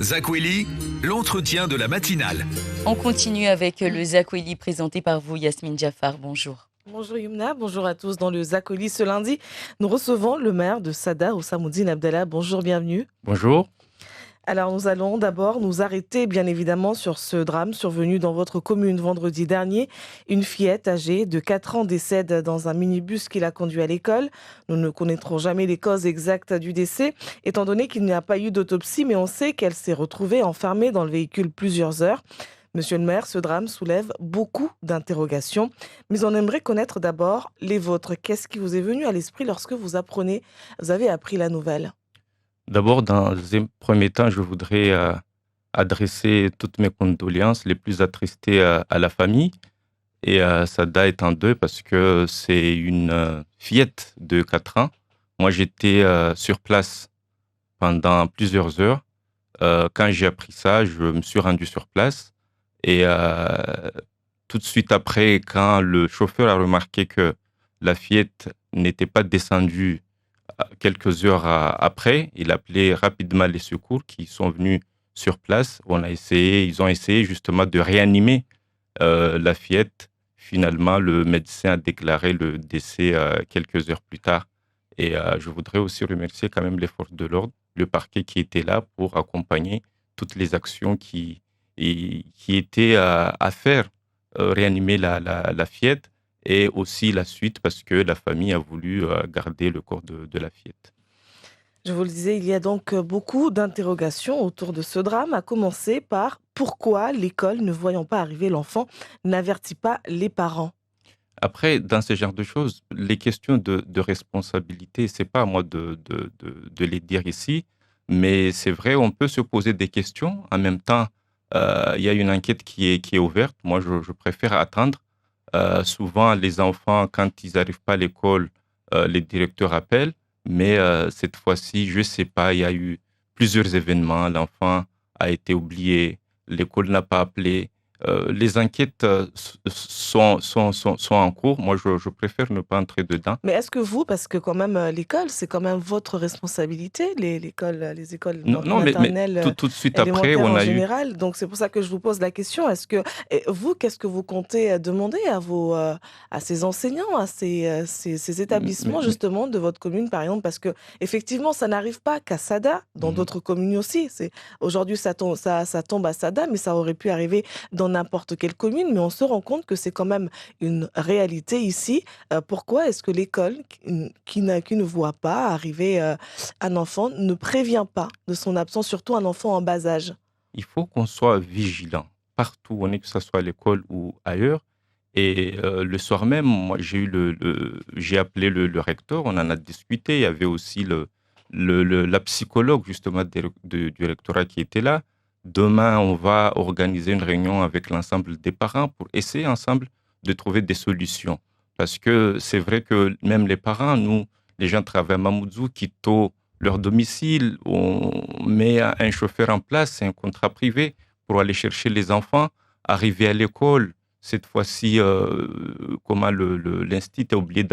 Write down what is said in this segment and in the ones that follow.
Zakweli, l'entretien de la matinale. On continue avec le Zakweli présenté par vous, Yasmine Jaffar. Bonjour. Bonjour Yumna, bonjour à tous. Dans le Zakweli ce lundi, nous recevons le maire de Sada, Oussamoudine Abdallah. Bonjour, bienvenue. Bonjour. Alors nous allons d'abord nous arrêter bien évidemment sur ce drame survenu dans votre commune vendredi dernier. Une fillette âgée de 4 ans décède dans un minibus qui l'a conduit à l'école. Nous ne connaîtrons jamais les causes exactes du décès, étant donné qu'il n'y a pas eu d'autopsie, mais on sait qu'elle s'est retrouvée enfermée dans le véhicule plusieurs heures. Monsieur le maire, ce drame soulève beaucoup d'interrogations, mais on aimerait connaître d'abord les vôtres. Qu'est-ce qui vous est venu à l'esprit lorsque vous avez appris la nouvelle ? D'abord, dans un premier temps, je voudrais adresser toutes mes condoléances les plus attristées à la famille. Et Sada est en deuil parce que c'est une fillette de 4 ans. Moi, j'étais sur place pendant plusieurs heures. Quand j'ai appris ça, je me suis rendu sur place. Et tout de suite après, quand le chauffeur a remarqué que la fillette n'était pas descendue quelques heures après, il a appelé rapidement les secours qui sont venus sur place. Ils ont essayé justement de réanimer la fillette. Finalement, le médecin a déclaré le décès quelques heures plus tard. Et je voudrais aussi remercier quand même les forces de l'ordre, le parquet qui était là pour accompagner toutes les actions qui étaient à faire, réanimer la fillette. Et aussi la suite parce que la famille a voulu garder le corps de la fillette. Je vous le disais, il y a donc beaucoup d'interrogations autour de ce drame, à commencer par pourquoi l'école, ne voyant pas arriver l'enfant, n'avertit pas les parents. Après, dans ce genre de choses, les questions de responsabilité, c'est pas à moi de les dire ici, mais c'est vrai, on peut se poser des questions. En même temps, il y a une enquête qui est ouverte. Moi, je préfère attendre. Souvent, les enfants, quand ils n'arrivent pas à l'école, les directeurs appellent. Mais cette fois-ci, je ne sais pas, il y a eu plusieurs événements. L'enfant a été oublié, l'école n'a pas appelé. Les enquêtes sont en cours. Moi, je préfère ne pas entrer dedans. Mais est-ce que vous, parce que quand même l'école, c'est quand même votre responsabilité, les écoles Non, mais maternelles, tout de suite après, élémentaires on en a eu... général. Donc c'est pour ça que je vous pose la question. Qu'est-ce que vous comptez demander à ces enseignants, à ces établissements mais- justement de votre commune, par exemple, parce que effectivement, ça n'arrive pas qu'à Sada, dans d'autres communes aussi. Aujourd'hui, ça tombe à Sada, mais ça aurait pu arriver dans n'importe quelle commune. Mais on se rend compte que c'est quand même une réalité ici. Pourquoi est-ce que l'école, qui ne voit pas arriver un enfant, ne prévient pas de son absence, surtout un enfant en bas âge ? Il faut qu'on soit vigilant partout où on est, que ce soit à l'école ou ailleurs. Et le soir même, moi, j'ai appelé le recteur, on en a discuté. Il y avait aussi la psychologue, justement, du rectorat qui était là. Demain, on va organiser une réunion avec l'ensemble des parents pour essayer ensemble de trouver des solutions. Parce que c'est vrai que même les parents, nous, les gens travaillent à Mamoudzou, quittent leur domicile, on met un chauffeur en place, c'est un contrat privé pour aller chercher les enfants, arriver à l'école. Cette fois-ci, comment l'institut a oublié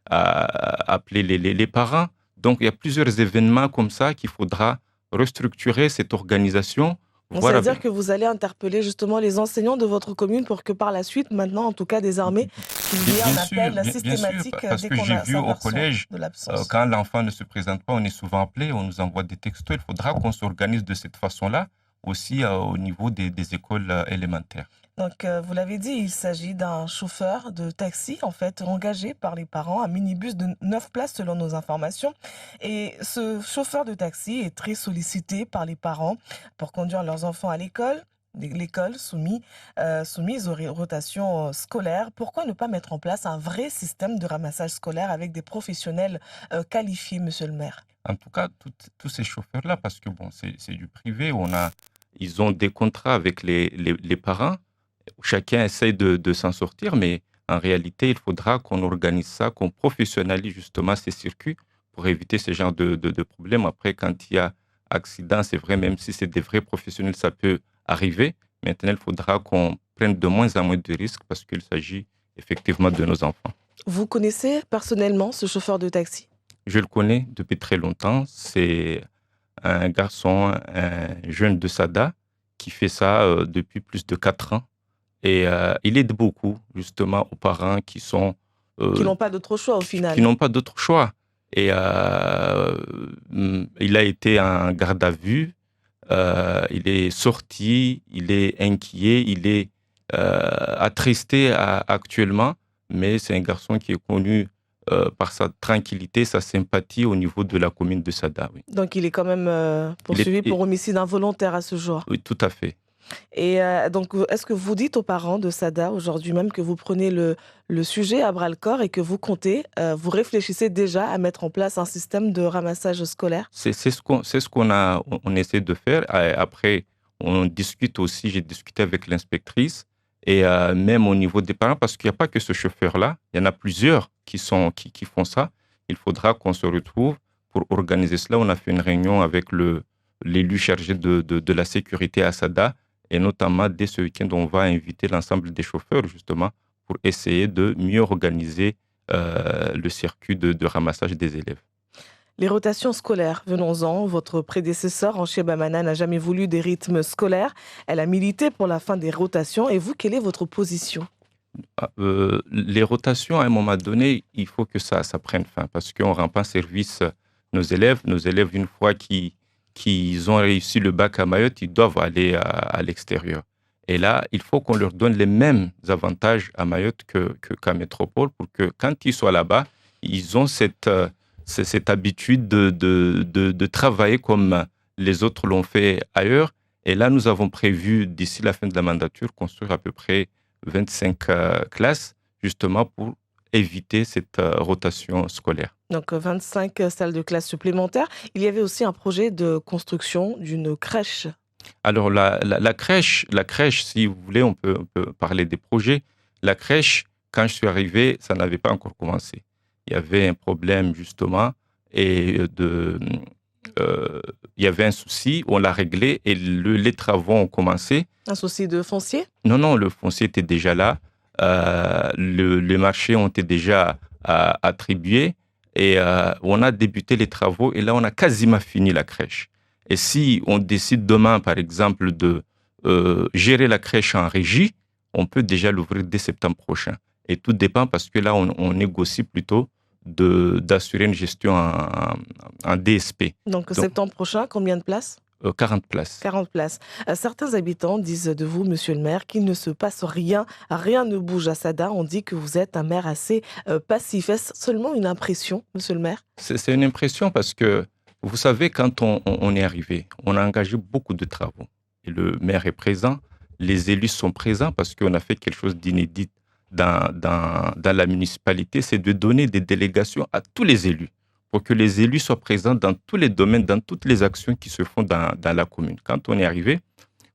appeler les parents. Donc, il y a plusieurs événements comme ça qu'il faudra restructurer cette organisation. Donc, ça veut dire que vous allez interpeller justement les enseignants de votre commune pour que par la suite, maintenant, en tout cas désormais, qu'il y ait un appel systématique parce dès que qu'on j'ai vu au collège, de l'absence. quand l'enfant ne se présente pas, on est souvent appelé, on nous envoie des textos. Il faudra qu'on s'organise de cette façon-là, aussi au niveau des écoles élémentaires. Donc, vous l'avez dit, il s'agit d'un chauffeur de taxi, en fait, engagé par les parents, un minibus de 9 places selon nos informations. Et ce chauffeur de taxi est très sollicité par les parents pour conduire leurs enfants à l'école. L'école soumise aux rotations scolaires. Pourquoi ne pas mettre en place un vrai système de ramassage scolaire avec des professionnels qualifiés, monsieur le maire ? En tout cas, tous ces chauffeurs-là, parce que bon, c'est du privé, ils ont des contrats avec les parents. Chacun essaie de s'en sortir, mais en réalité, il faudra qu'on organise ça, qu'on professionnalise justement ces circuits pour éviter ce genre de problèmes. Après, quand il y a accident, c'est vrai, même si c'est des vrais professionnels, ça peut arriver. Maintenant, il faudra qu'on prenne de moins en moins de risques parce qu'il s'agit effectivement de nos enfants. Vous connaissez personnellement ce chauffeur de taxi ? Je le connais depuis très longtemps. C'est un garçon, un jeune de Sada, qui fait ça depuis plus de 4 ans. Et il aide beaucoup, justement, aux parents Qui euh, n'ont pas d'autre choix au qui final. n'ont pas d'autre choix. Et il a été en garde à vue, il est sorti, il est inquiet, il est attristé actuellement, mais c'est un garçon qui est connu par sa tranquillité, sa sympathie au niveau de la commune de Sada. Oui, Donc il est quand même il est, poursuivi pour homicide involontaire à ce jour. oui, tout à fait. Et donc, est-ce que vous dites aux parents de Sada aujourd'hui même que vous prenez le sujet à bras-le-corps et que vous comptez, vous réfléchissez déjà à mettre en place un système de ramassage scolaire? C'est ce qu'on essaie de faire. Après, on discute aussi, j'ai discuté avec l'inspectrice et même au niveau des parents, parce qu'il n'y a pas que ce chauffeur-là, il y en a plusieurs qui font ça. Il faudra qu'on se retrouve pour organiser cela. On a fait une réunion avec l'élu chargé de la sécurité à Sada et notamment dès ce week-end, on va inviter l'ensemble des chauffeurs justement pour essayer de mieux organiser le circuit de ramassage des élèves. Les rotations scolaires, venons-en. Votre prédécesseur, Anché Bamana, n'a jamais voulu des rythmes scolaires. Elle a milité pour la fin des rotations. Et vous, quelle est votre position? Les rotations, à un moment donné, il faut que ça prenne fin parce qu'on ne rend pas service nos élèves. Nos élèves, une fois qu'ils ont réussi le bac à Mayotte, ils doivent aller à l'extérieur. Et là, il faut qu'on leur donne les mêmes avantages à Mayotte qu'à Métropole pour que quand ils soient là-bas, ils ont cette habitude de travailler comme les autres l'ont fait ailleurs. Et là, nous avons prévu, d'ici la fin de la mandature, construire à peu près 25 classes, justement pour éviter cette rotation scolaire. Donc 25 salles de classe supplémentaires. Il y avait aussi un projet de construction d'une crèche. Alors, la crèche, si vous voulez, on peut parler des projets. La crèche, quand je suis arrivé, ça n'avait pas encore commencé. Il y avait un problème, justement, et il y avait un souci, on l'a réglé et les travaux ont commencé. Un souci de foncier? Non, non, le foncier était déjà là. Les marchés ont été déjà attribués et on a débuté les travaux et là, on a quasiment fini la crèche. Et si on décide demain, par exemple, de gérer la crèche en régie, on peut déjà l'ouvrir dès septembre prochain. Et tout dépend parce que là, on négocie plutôt d'assurer une gestion en DSP. Donc septembre prochain, combien de places? 40 places. 40 places. Certains habitants disent de vous, monsieur le maire, qu'il ne se passe rien, rien ne bouge à Sada. On dit que vous êtes un maire assez passif. Est-ce seulement une impression, monsieur le maire? C'est une impression parce que, vous savez, quand on est arrivé, on a engagé beaucoup de travaux. Et le maire est présent, les élus sont présents parce qu'on a fait quelque chose d'inédit dans la municipalité, c'est de donner des délégations à tous les élus pour que les élus soient présents dans tous les domaines, dans toutes les actions qui se font dans la commune. Quand on est arrivé,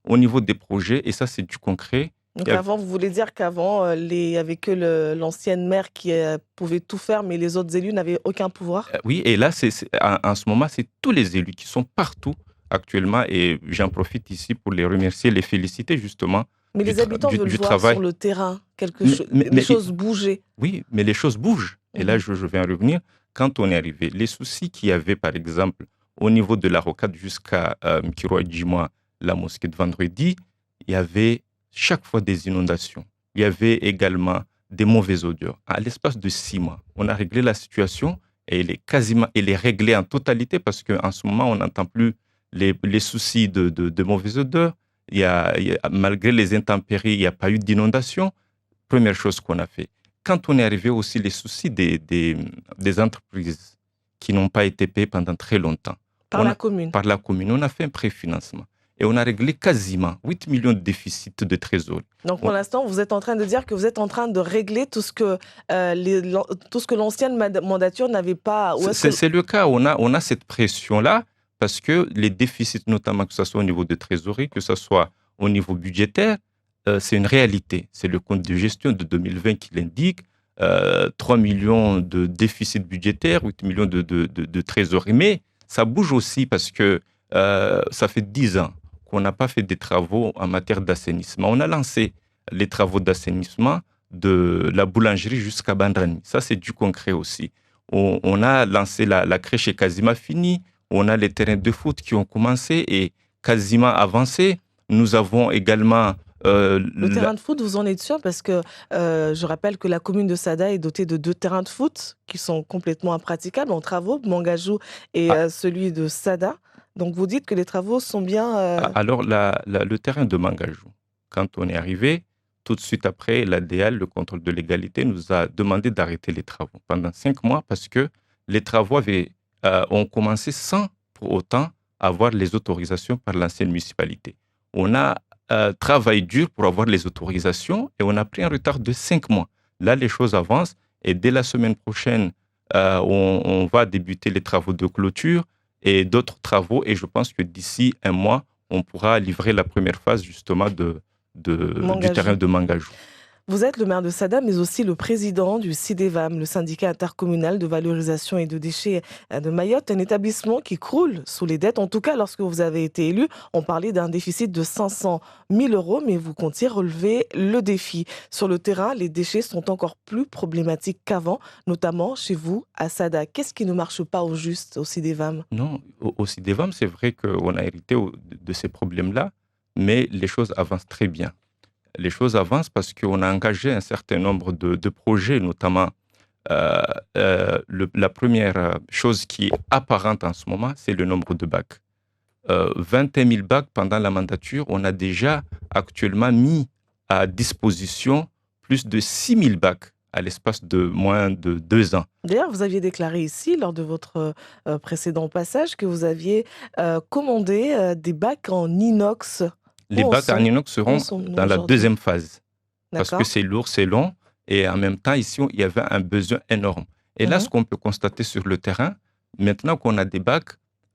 au niveau des projets, et ça c'est du concret. Donc avant, vous voulez dire qu'avant, il n'y avait que l'ancienne maire qui pouvait tout faire, mais les autres élus n'avaient aucun pouvoir? Oui, et là, en ce moment, c'est tous les élus qui sont partout actuellement, et j'en profite ici pour les remercier, les féliciter justement. Mais les habitants veulent voir travail. Sur le terrain les choses bouger. Oui, mais les choses bougent. Et là, je vais en revenir. Quand on est arrivé, les soucis qu'il y avait, par exemple, au niveau de la rocade jusqu'à Mkiro et Djimois, la mosquée de vendredi, il y avait chaque fois des inondations. Il y avait également des mauvaises odeurs. À l'espace de 6 mois, on a réglé la situation et elle est réglée en totalité parce qu'en ce moment, on n'entend plus les soucis de mauvaises odeurs. Malgré les intempéries, il n'y a pas eu d'inondation. Première chose qu'on a fait. Quand on est arrivé aussi, les soucis des entreprises qui n'ont pas été payées pendant très longtemps. Par la commune. Par la commune. On a fait un préfinancement. Et on a réglé quasiment 8 millions de déficit de trésorerie. Donc pour l'instant, vous êtes en train de dire que vous êtes en train de régler tout ce que l'ancienne mandature n'avait pas. C'est le cas. On a cette pression-là parce que les déficits, notamment que ce soit au niveau de trésorerie, que ce soit au niveau budgétaire, c'est une réalité. C'est le compte de gestion de 2020 qui l'indique. 3 millions de déficit budgétaire, 8 millions de trésorerie. Mais ça bouge aussi parce que ça fait 10 ans qu'on n'a pas fait des travaux en matière d'assainissement. On a lancé les travaux d'assainissement de la boulangerie jusqu'à Bandrani. Ça, c'est du concret aussi. On a lancé la crèche est quasiment finie. On a les terrains de foot qui ont commencé et quasiment avancé. Nous avons également Le terrain de foot, vous en êtes sûr? Parce que je rappelle que la commune de Sada est dotée de 2 terrains de foot qui sont complètement impraticables en travaux, Mangajou et celui de Sada. Donc vous dites que les travaux sont bien, Alors, le terrain de Mangajou, quand on est arrivé, tout de suite après, l'ADL, le contrôle de légalité, nous a demandé d'arrêter les travaux pendant 5 mois parce que les travaux ont commencé sans pour autant avoir les autorisations par l'ancienne municipalité. On a travaillé dur pour avoir les autorisations et on a pris un retard de 5 mois. Là, les choses avancent et dès la semaine prochaine, on va débuter les travaux de clôture et d'autres travaux. Et je pense que d'ici un mois, on pourra livrer la première phase justement du terrain de Mangajou. Vous êtes le maire de Sada, mais aussi le président du CIDEVAM, le syndicat intercommunal de valorisation et de déchets de Mayotte, un établissement qui croule sous les dettes. En tout cas, lorsque vous avez été élu, on parlait d'un déficit de 500 000 euros, mais vous comptiez relever le défi. Sur le terrain, les déchets sont encore plus problématiques qu'avant, notamment chez vous, à Sada. Qu'est-ce qui ne marche pas au juste au CIDEVAM? Non, au CIDEVAM, c'est vrai qu'on a hérité de ces problèmes-là, mais les choses avancent très bien. Les choses avancent parce qu'on a engagé un certain nombre de projets, notamment la première chose qui est apparente en ce moment, c'est le nombre de bacs. 21 000 bacs pendant la mandature, on a déjà actuellement mis à disposition plus de 6 000 bacs à l'espace de moins de 2 ans. D'ailleurs, vous aviez déclaré ici, lors de votre précédent passage, que vous aviez commandé des bacs en inox. Les bacs en inox seront dans la deuxième phase. Parce D'accord. que c'est lourd, c'est long. Et en même temps, ici, il y avait un besoin énorme. Et là, ce qu'on peut constater sur le terrain, maintenant qu'on a des bacs,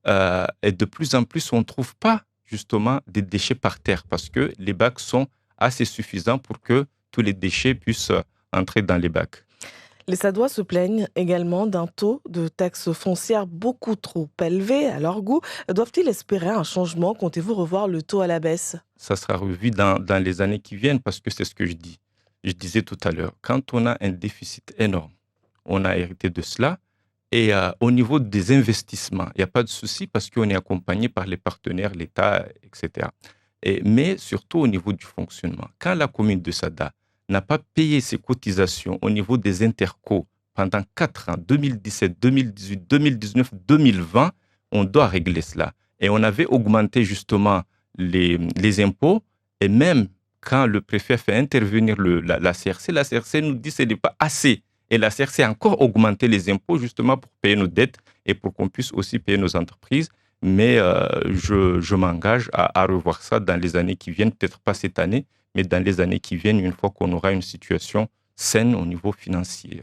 et de plus en plus, on ne trouve pas justement des déchets par terre parce que les bacs sont assez suffisants pour que tous les déchets puissent entrer dans les bacs. Les Sadois se plaignent également d'un taux de taxe foncière beaucoup trop élevé à leur goût. Doivent-ils espérer un changement? Comptez-vous revoir le taux à la baisse? Ça sera revu dans les années qui viennent parce que c'est ce que je dis. Je disais tout à l'heure, quand on a un déficit énorme, on a hérité de cela. Et au niveau des investissements, il n'y a pas de souci parce qu'on est accompagné par les partenaires, l'État, etc. Mais surtout au niveau du fonctionnement. Quand la commune de Sada n'a pas payé ses cotisations au niveau des intercos pendant 4 ans, 2017, 2018, 2019, 2020, on doit régler cela. Et on avait augmenté justement les impôts et même quand le préfet fait intervenir la CRC nous dit que ce n'est pas assez. Et la CRC a encore augmenté les impôts justement pour payer nos dettes et pour qu'on puisse aussi payer nos entreprises. Mais je m'engage à revoir ça dans les années qui viennent, peut-être pas cette année, mais dans les années qui viennent, une fois qu'on aura une situation saine au niveau financier.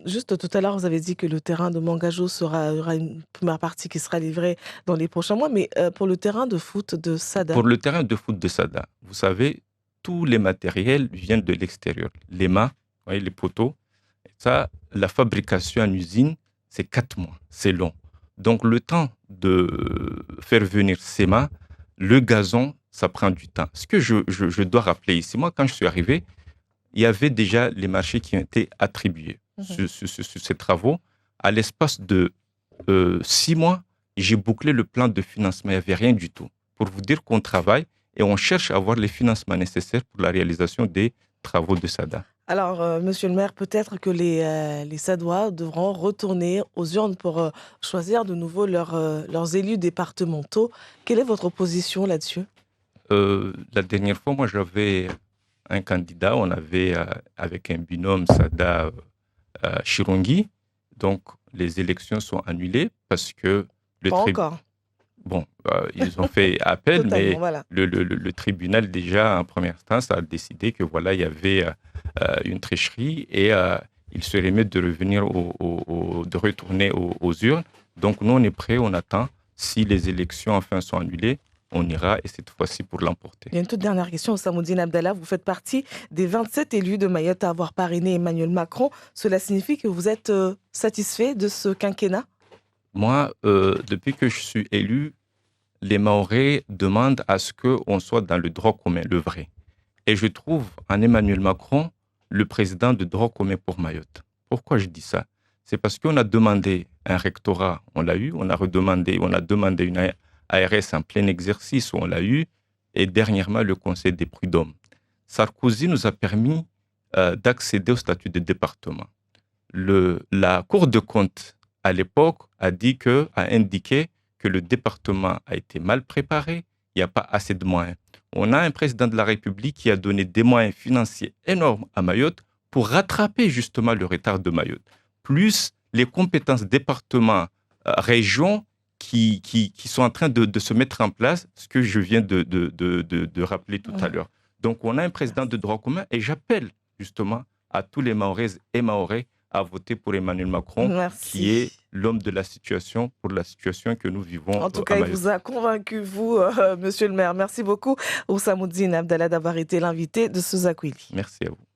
Juste tout à l'heure, vous avez dit que le terrain de Mangajou il y aura une première partie qui sera livrée dans les prochains mois, mais pour le terrain de foot de Sada? Pour le terrain de foot de Sada, vous savez, tous les matériels viennent de l'extérieur. Les mâts, vous voyez, les poteaux, ça, la fabrication en usine, c'est 4 mois, c'est long. Donc le temps de faire venir ces mâts, le gazon, ça prend du temps. Ce que je dois rappeler ici, moi quand je suis arrivé, il y avait déjà les marchés qui ont été attribués sur ces travaux. À l'espace de 6 mois, j'ai bouclé le plan de financement, il n'y avait rien du tout. Pour vous dire qu'on travaille et on cherche à avoir les financements nécessaires pour la réalisation des travaux de Sada. Alors, monsieur le maire, peut-être que les Sadois devront retourner aux urnes pour choisir de nouveau leurs élus départementaux. Quelle est votre position là-dessus? La dernière fois, moi, j'avais un candidat. On avait, avec un binôme, Sada Chirongi. Donc, les élections sont annulées parce que Pas encore. Bon, ils ont fait appel, mais voilà. le tribunal, déjà, en première instance, a décidé que voilà, il y avait une tricherie et il serait mieux de revenir de retourner aux urnes. Donc, nous, on est prêts, on attend. Si les élections, enfin, sont annulées, on ira et cette fois-ci pour l'emporter. Il y a une toute dernière question, Osamoudine Abdallah. Vous faites partie des 27 élus de Mayotte à avoir parrainé Emmanuel Macron. Cela signifie que vous êtes satisfait de ce quinquennat? Moi, depuis que je suis élu, les Mahorais demandent à ce qu'on soit dans le droit commun, le vrai. Et je trouve en Emmanuel Macron le président de droit commun pour Mayotte. Pourquoi je dis ça? C'est parce qu'on a demandé un rectorat, on l'a eu. On a demandé une ARS en plein exercice, on l'a eu. Et dernièrement, le Conseil des prud'hommes. Sarkozy nous a permis d'accéder au statut de département. La Cour de compte, à l'époque, a indiqué que le département a été mal préparé, il n'y a pas assez de moyens. On a un président de la République qui a donné des moyens financiers énormes à Mayotte pour rattraper justement le retard de Mayotte. Plus les compétences département, région qui sont en train de se mettre en place, ce que je viens de rappeler tout à l'heure. Donc, on a un président de droit commun et j'appelle justement à tous les Mahoraises et Mahorais à voter pour Emmanuel Macron, qui est l'homme de la situation, pour la situation que nous vivons. En tout cas, il vous a convaincu, vous, monsieur le maire. Merci beaucoup, Oussa Moudzine Abdallah, d'avoir été l'invité de ce Zakwili. Merci à vous.